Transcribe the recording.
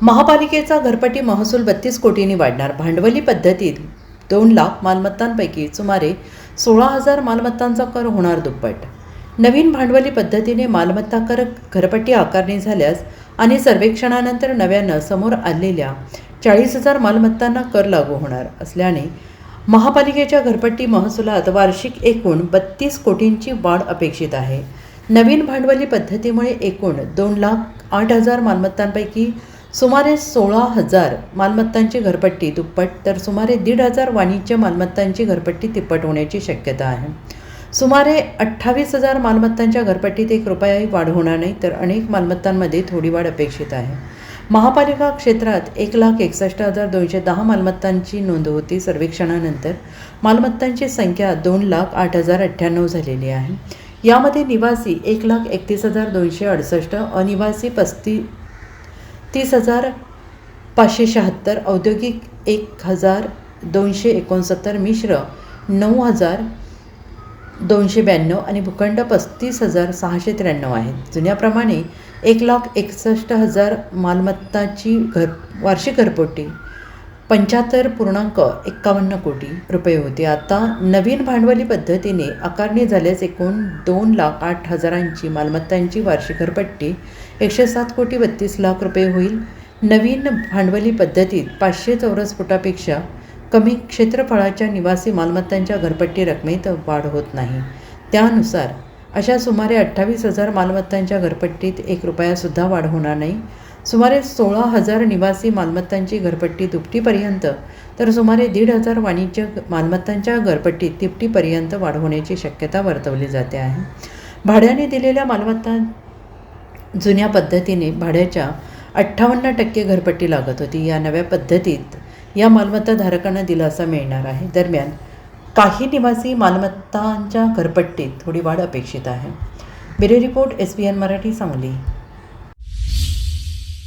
महापालिकेचा घरपट्टी महसूल 32 कोटींनी वाढणार. भांडवली पद्धतीत 2 लाख मालमत्तांपैकी सुमारे 16,000 मालमत्तांचा कर होणार दुप्पट. नवीन भांडवली पद्धतीने मालमत्ता कर घरपट्टी आकारणी झाल्यास आणि सर्वेक्षणानंतर नव्यानं समोर आलेल्या 40,000 मालमत्तांना कर लागू होणार असल्याने महापालिकेच्या घरपट्टी महसुलात वार्षिक एकूण 32 कोटींची वाढ अपेक्षित आहे. नवीन भांडवली पद्धतीमुळे एकूण 2,08,000 मालमत्तांपैकी सुमारे 16,000 मालमत्तांची घरपट्टी दुप्पट तर सुमारे 1,500 वाणिज्य मालमत्तांची घरपट्टी तिप्पट होण्याची शक्यता आहे. सुमारे 28,000 मालमत्तांच्या घरपट्टीत 1 रुपयाही वाढ होणार नाही, तर अनेक मालमत्तांमध्ये थोडी वाढ अपेक्षित आहे. महापालिका क्षेत्रात 1,61,210 मालमत्तांची नोंद होती. सर्वेक्षणानंतर मालमत्तांची संख्या 2,08,098 झालेली आहे. यामध्ये निवासी 1,31,268, अनिवासी 30,576, औद्योगिक 1,269, मिश्र 9,292 आणि भूखंड 35,693 आहेत. जुन्याप्रमाणे 1,61,000 मालमत्ताची वार्षिक घरपट्टी 75.51 कोटी रुपये होती. आता नवीन भांडवली पद्धतीने आकारणी झाल्यास एकूण 2,08,000 मालमत्तांची वार्षिक घरपट्टी 107 कोटी 32 लाख रुपये होईल. नवीन भांडवली पद्धतीत 500 चौरस फुटापेक्षा कमी क्षेत्रफळाच्या निवासी मालमत्तांच्या घरपट्टी रकमेत वाढ होत नाही. त्यानुसार अशा सुमारे 28,000 मालमत्तांच्या घरपट्टीत 1 रुपयासुद्धा वाढ होणार नाही. सुमारे 16,000 निवासी मालमत्तांची घरपट्टी दुपटीपर्यंत तर सुमारे 1,500 वाणिज्य मालमत्तांच्या घरपट्टीत तिपटीपर्यंत वाढ होण्याची शक्यता वर्तवली जाते आहे. भाड्याने दिलेल्या मालमत्ता जुन्या पद्धतीने भाड्याच्या 58% घरपट्टी लागत होती. या नव्या पद्धतीत या मालमत्ता धारकांना दिलासा मिळणार आहे. दरम्यान काही निवासी मालमत्तांच्या घरपट्टीत थोडी वाढ अपेक्षित आहे. Bureau report, SBN Marathi, Sangli.